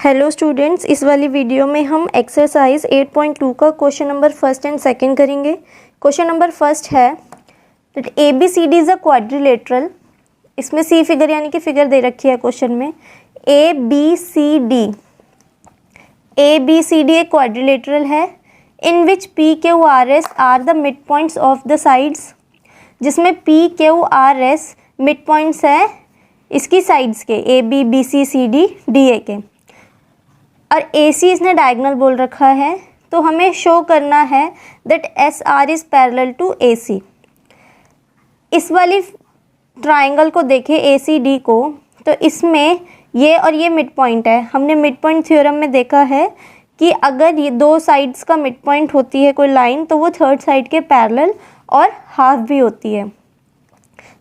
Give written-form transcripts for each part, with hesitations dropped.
Hello students, इस वाली video में हम एक्सरसाइज 8.2 का question number first and second करेंगे। क्वेश्चन नंबर फर्स्ट है that ABCD is a quadrilateral. इसमें सी फिगर यानी कि फिगर दे रखी है क्वेश्चन में। ABCD एक क्वाड्रिलेटरल है in which PQRS are the mid points of the sides, जिसमें PQRS मिड पॉइंट्स है इसकी साइड्स के AB BC CD DA के, और AC इसने डायगोनल बोल रखा है। तो हमें शो करना है that SR is parallel to AC। इस वाली ट्राइंगल को देखें ACD को, तो इसमें ये और ये मिड पॉइंट है। हमने मिड पॉइंट थ्योरम में देखा है कि अगर ये दो साइड्स का मिड पॉइंट होती है कोई लाइन, तो वो थर्ड साइड के पैरेलल और हाफ भी होती है।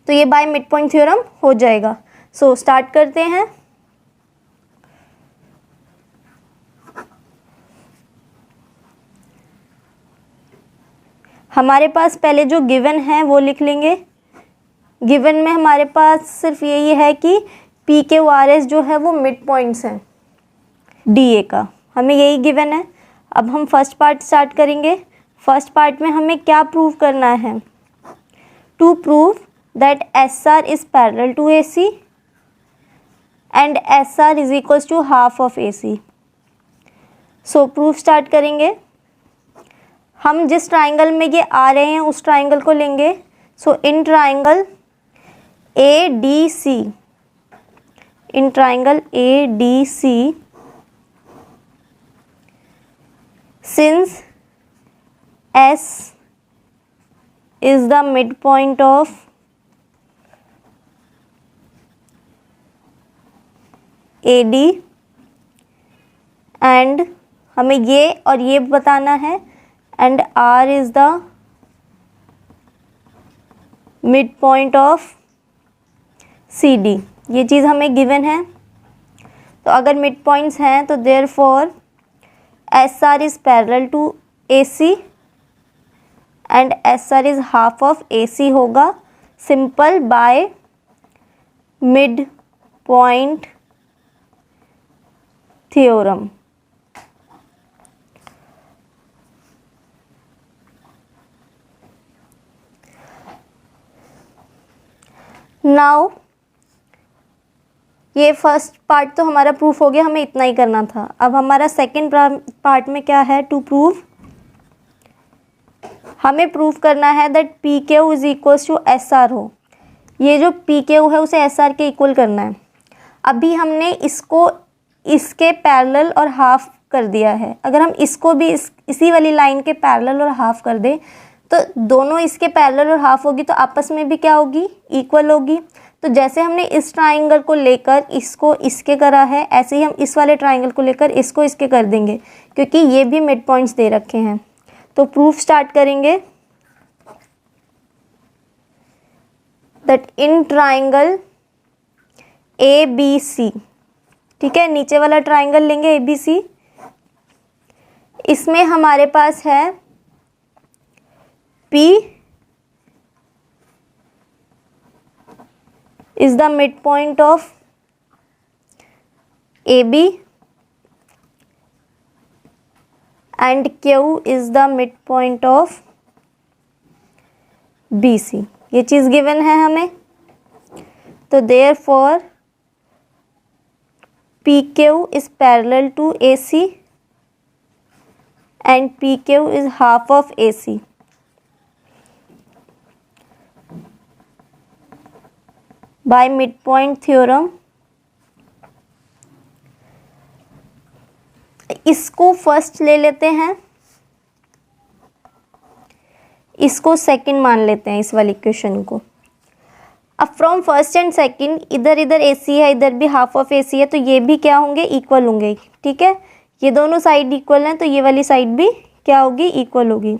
तो ये बाय मिड पॉइंट थ्योरम हो जाएगा। सो स्टार्ट करते हैं। हमारे पास पहले जो गिवन है वो लिख लेंगे। गिवन में हमारे पास सिर्फ यही है कि PQRS जो है वो मिड पॉइंट्स हैं DA का, हमें यही गिवन है। अब हम फर्स्ट पार्ट स्टार्ट करेंगे। फर्स्ट पार्ट में हमें क्या प्रूव करना है? To prove that SR is parallel to AC and SR is equals to half of AC। So proof start करेंगे। हम जिस ट्राइंगल में ये आ रहे हैं उस ट्राइंगल को लेंगे। So in triangle ADC, in triangle ADC, since S is the midpoint of AD and हमें ये और ये बताना है, and R is the midpoint of CD। ये चीज़ हमें गिवन है। तो अगर मिड पॉइंट्स हैं तो therefore SR is parallel to AC and SR is half of AC होगा, simple by mid point theorem. Now ये फर्स्ट पार्ट तो हमारा प्रूफ हो गया, हमें इतना ही करना था। अब हमारा सेकंड पार्ट में क्या है? टू प्रूव, हमें प्रूव करना है that PQ is equals to SR हो। ये जो PQ है उसे SR के इक्वल करना है। अभी हमने इसको इसके पैरेलल और हाफ कर दिया है। अगर हम इसको भी इसी वाली लाइन के पैरेलल और हाफ कर दें तो दोनों इसके पैरेलल और हाफ होगी, तो आपस में भी क्या होगी? इक्वल होगी। तो जैसे हमने इस ट्राइंगल को लेकर इसको इसके करा है, ऐसे ही हम इस वाले ट्राइंगल को लेकर इसको इसके कर देंगे, क्योंकि ये भी मिड पॉइंट्स दे रखे हैं। तो प्रूफ स्टार्ट करेंगे दैट इन ट्राइंगल ABC, ठीक है, नीचे वाला ट्राइंगल लेंगे ABC। इसमें हमारे पास है P is the midpoint of AB and Q is the midpoint of BC। ये चीज़ गिवन है हमें। तो therefore PQ is parallel to AC and PQ is half of AC। By mid point theorem. इसको first ले लेते हैं, इसको second मान लेते हैं, इस वाली इक्वेशन को। अब फ्रॉम फर्स्ट एंड सेकंड इधर इधर AC है, इधर भी हाफ ऑफ AC है, तो ये भी क्या होंगे? इक्वल होंगे, ठीक है। ये दोनों साइड इक्वल हैं, तो ये वाली साइड भी क्या होगी? इक्वल होगी।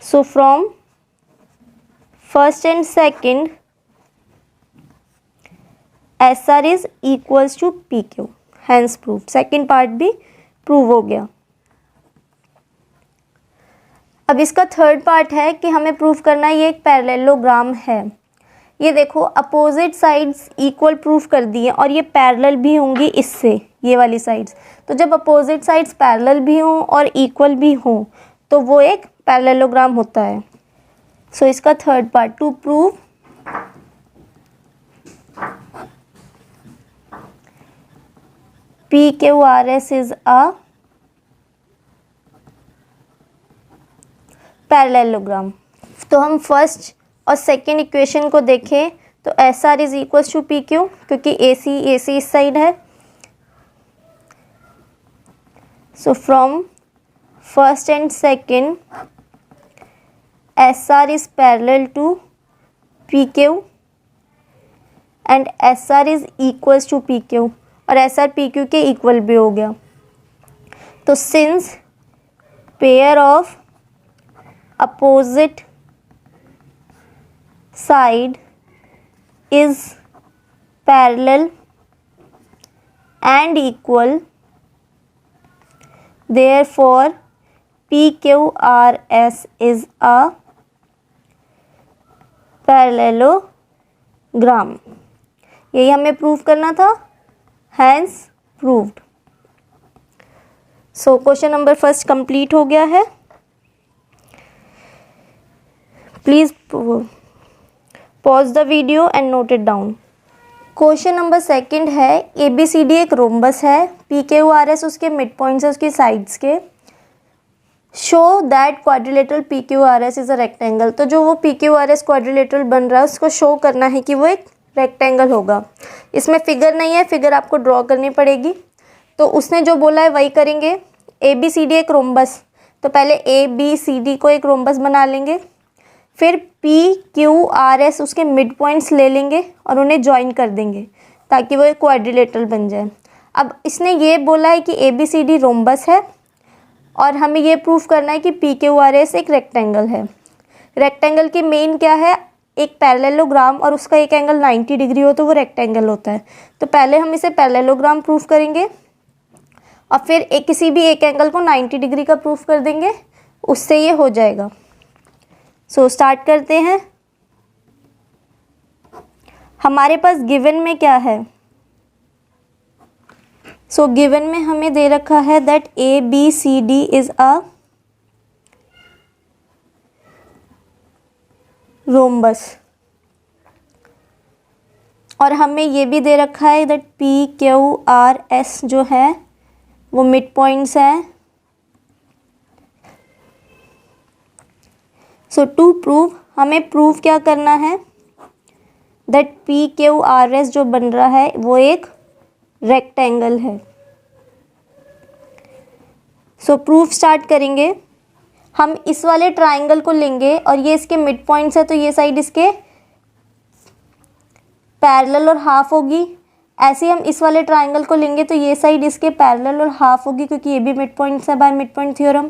So from first and second SR is equals to PQ, hence prove. Second part भी प्रूव हो गया। अब इसका थर्ड पार्ट है कि हमें प्रूव करना है ये एक पैरेललोग्राम है। ये देखो अपोजिट साइड्स इक्वल प्रूफ कर दिए और ये पैरेलल भी होंगी इससे, ये वाली साइड्स। तो जब अपोजिट साइड्स पैरेलल भी हों और इक्वल भी हों तो वो एक पैरेललोग्राम होता है। सो इसका third part, to prove PQRS is a parallelogram. तो हम फर्स्ट और सेकेंड इक्वेशन को देखें तो SR is equals to PQ, क्योंकि AC इस साइड है। So from first and second SR is parallel to PQ and SR is equals to PQ, और SR PQ के इक्वल भी हो गया। तो since pair of opposite side is parallel and equal, therefore PQRS is a parallelogram. यही हमें prove करना था, hence proved. So question number first complete हो गया है। Please pause the video and note it down. Question number second है, ABCD एक rhombus है, PQRS उसके मिड पॉइंट्स है उसकी साइड्स के। Show that quadrilateral PQRS is a rectangle. तो जो वो PQRS क्वाड्रिलेटरल बन रहा है उसको शो करना है कि वो एक रेक्टेंगल होगा। इसमें फिगर नहीं है, फिगर आपको ड्रॉ करनी पड़ेगी। तो उसने जो बोला है वही करेंगे। ABCD एक रोम्बस, तो पहले ABCD को एक रोम्बस बना लेंगे, फिर PQRS उसके मिड पॉइंट्स ले लेंगे और उन्हें ज्वाइन कर देंगे ताकि वो एक क्वाड्रिलेटरल बन जाए। अब इसने ये बोला है कि ABCD रोम्बस है और हमें ये प्रूफ करना है कि PQRS एक रेक्टेंगल है। रेक्टेंगल की मेन क्या है, एक पैरेललोग्राम और उसका एक एंगल 90 डिग्री हो तो वो रेक्टेंगल होता है। तो पहले हम इसे पैरेललोग्राम प्रूफ करेंगे और फिर किसी भी एक एंगल को 90 डिग्री का प्रूफ कर देंगे, उससे ये हो जाएगा। सो स्टार्ट करते हैं। हमारे पास गिवन में क्या है, सो गिवन में हमें दे रखा है that ABCD is a rhombus, और हमें ये भी दे रखा है दैट PQRS जो है वो मिड पॉइंट्स है। सो टू प्रूव, हमें प्रूव क्या करना है दैट PQRS जो बन रहा है वो एक रेक्टेंगल है। सो प्रूफ स्टार्ट करेंगे। हम इस वाले ट्राइंगल को लेंगे और ये इसके मिड पॉइंट्स है, तो ये साइड इसके पैरेलल और हाफ होगी। ऐसे ही हम इस वाले ट्राइंगल को लेंगे तो ये साइड इसके पैरेलल और हाफ होगी, क्योंकि ये भी मिड पॉइंट्स है बाय मिड पॉइंट थ्योरम।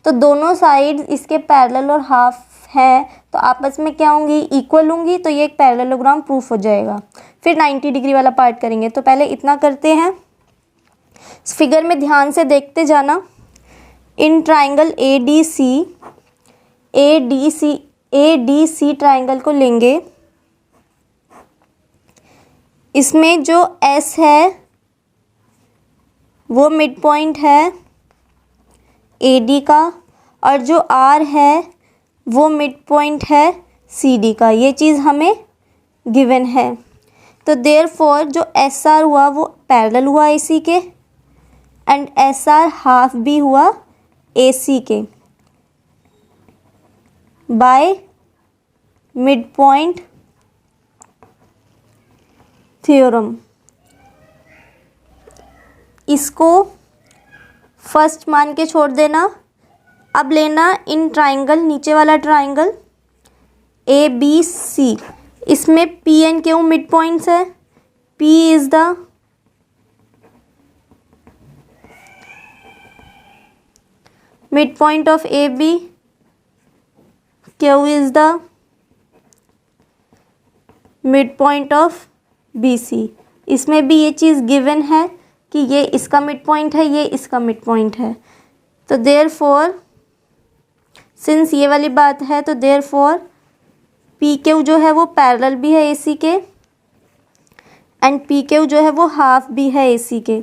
तो दोनों साइड इसके पैरेलल और हाफ है तो आपस में क्या होंगी, इक्वल होंगी, तो ये एक पैरेललोग्राम प्रूफ हो जाएगा। फिर 90 डिग्री वाला पार्ट करेंगे। तो पहले इतना करते हैं, फिगर में ध्यान से देखते जाना। इन ट्राइंगल ADC ट्राइंगल को लेंगे। इसमें जो S है वो मिड पॉइंट है AD का, और जो R है वो मिड पॉइंट है CD का। ये चीज़ हमें गिवन है। तो देयरफॉर जो SR हुआ वो पैरेलल हुआ AC के, एंड SR हाफ भी हुआ AC के बाय मिड पॉइंट थ्योरम। इसको फर्स्ट मान के छोड़ देना। अब लेना इन ट्राइंगल, नीचे वाला ट्राइंगल ABC, इसमें P and Q mid points है। P is the mid point of AB, Q is the mid point of BC। इसमें भी ये चीज़ गिवन है कि ये इसका मिड पॉइंट है, ये इसका मिड पॉइंट है। तो देयरफॉर सिंस ये वाली बात है तो देयरफॉर PQ जो है वो पैरेलल भी है AC के, एंड PQ जो है वो हाफ भी है AC के।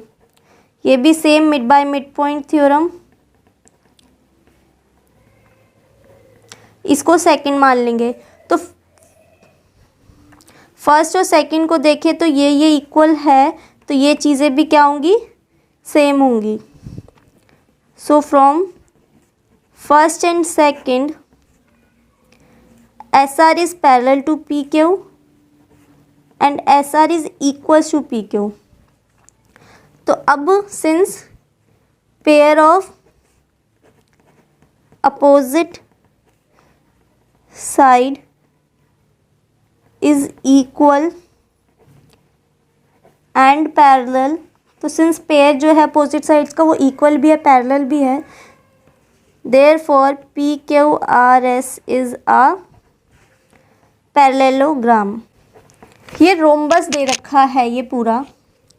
ये भी same mid by mid point theorem, इसको सेकंड मान लेंगे। तो फर्स्ट और सेकंड को देखें तो ये इक्वल है, तो ये चीज़ें भी क्या होंगी, सेम होंगी। सो from first and second SR is parallel to PQ and SR is equals to PQ। तो अब since pair of opposite side is equal and parallel, तो सिंस पेयर जो है अपोजिट साइड्स का वो इक्वल भी है पैरेलल भी है, therefore PQRS is a parallelogram. ये रोम्बस दे रखा है ये पूरा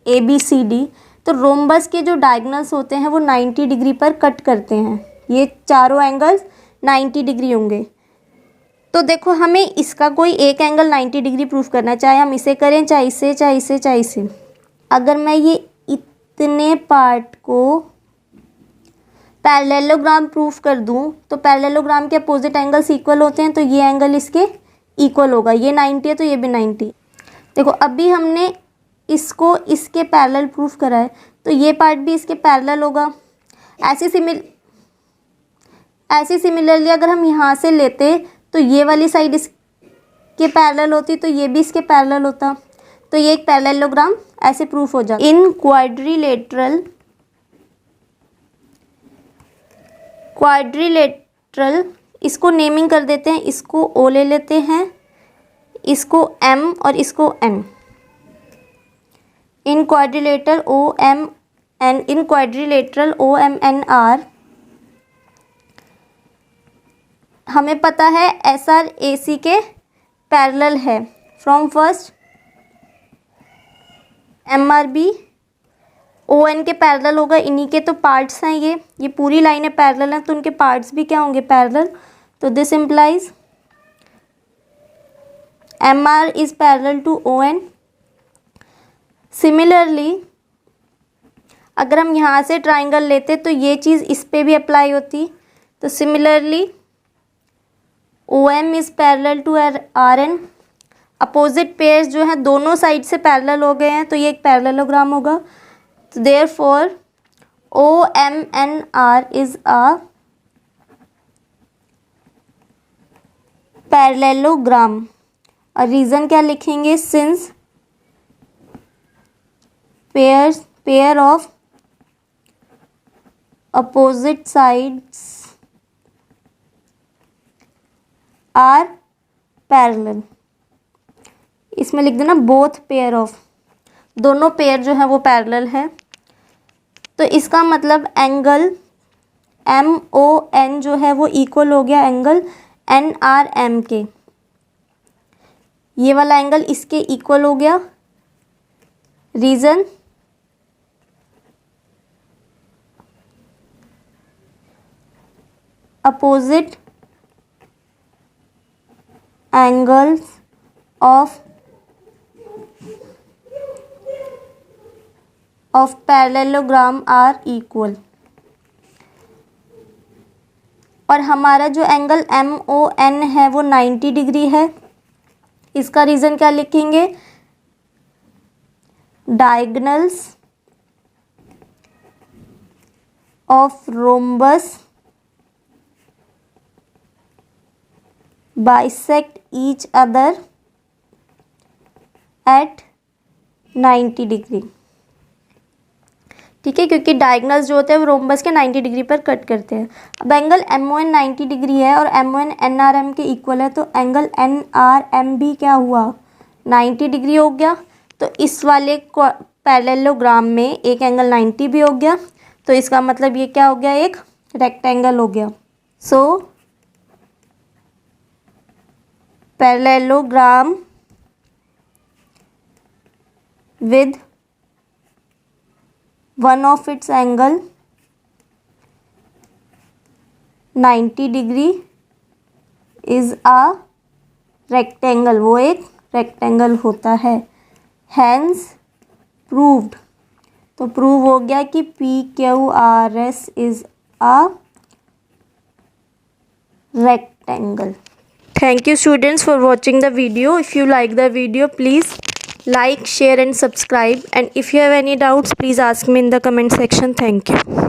ABCD, तो रोम्बस के जो डायगोनल्स होते हैं वो 90 डिग्री पर कट करते हैं, ये चारों एंगल्स 90 डिग्री होंगे। तो देखो हमें इसका कोई एक एंगल 90 डिग्री प्रूफ करना है, चाहे हम इसे करें चाहे इसे चाहे इसे चाहे इसे। अगर मैं ये इतने पार्ट को पैरेललोग्राम प्रूफ कर दूं तो पैरेललोग्राम के अपोजिट एंगल्स इक्वल होते हैं, तो ये एंगल इसके इक्वल होगा, ये 90 है तो ये भी 90। देखो अभी हमने इसको इसके पैरेलल प्रूफ करा है, तो ये पार्ट भी इसके पैरेलल होगा। ऐसे सिमिलरली अगर हम यहाँ से लेते तो ये वाली साइड इसके पैरेलल होती, तो ये भी इसके पैरेलल होता, तो ये एक पैरेललोग्राम ऐसे प्रूफ हो जाता। इन क्वाड्रिलेटरल इसको नेमिंग कर देते हैं, इसको O ले लेते हैं, इसको M और इसको N। इन क्वाड्रिलेटरल OMNR हमें पता है SR AC के पैरेलल है। फ्रॉम फर्स्ट MRB ON के पैरेलल होगा, इन्हीं के तो पार्ट्स हैं, ये पूरी लाइनें पैरेलल हैं तो उनके पार्ट्स भी क्या होंगे, पैरेलल। तो this implies MR is parallel to ON। Similarly अगर हम यहाँ से ट्राइंगल लेते तो ये चीज़ इस पे भी अप्लाई होती, तो similarly OM is parallel to RN। Opposite pairs जो हैं दोनों साइड से पैरेलल हो गए हैं, तो ये एक पैरेललोग्राम होगा। तो therefore OMNR is a parallelogram. और रीज़न क्या लिखेंगे, since pair of opposite sides are parallel. इसमें लिख देना बोथ पेयर ऑफ, दोनों पेयर जो है वो पैरेलल है। तो इसका मतलब एंगल MON जो है वो इक्वल हो गया एंगल NRM के, ये वाला एंगल इसके इक्वल हो गया। Reason opposite angles of parallelogram are equal. और हमारा जो एंगल MON है वो 90 डिग्री है। इसका रीज़न क्या लिखेंगे, diagonals of rhombus bisect each other at 90 degree. ठीक है, क्योंकि डायगोनल्स जो होते हैं वो रोम्बस के 90 डिग्री पर कट करते हैं। अब एंगल MON 90 डिग्री है और MON NRM के इक्वल है, तो एंगल NRM भी क्या हुआ, 90 डिग्री हो गया। तो इस वाले पैरेललोग्राम में एक एंगल 90 भी हो गया, तो इसका मतलब ये क्या हो गया, एक रेक्टेंगल हो गया। So parallelogram with one of its angle 90 degree is a rectangle, वो एक रेक्टेंगल होता है। hence proved, तो प्रूव हो गया कि P Q R S is a rectangle. Thank you students for watching the video. If you like the video, please like, share and subscribe, and if you have any doubts, please ask me in the comment section. Thank you.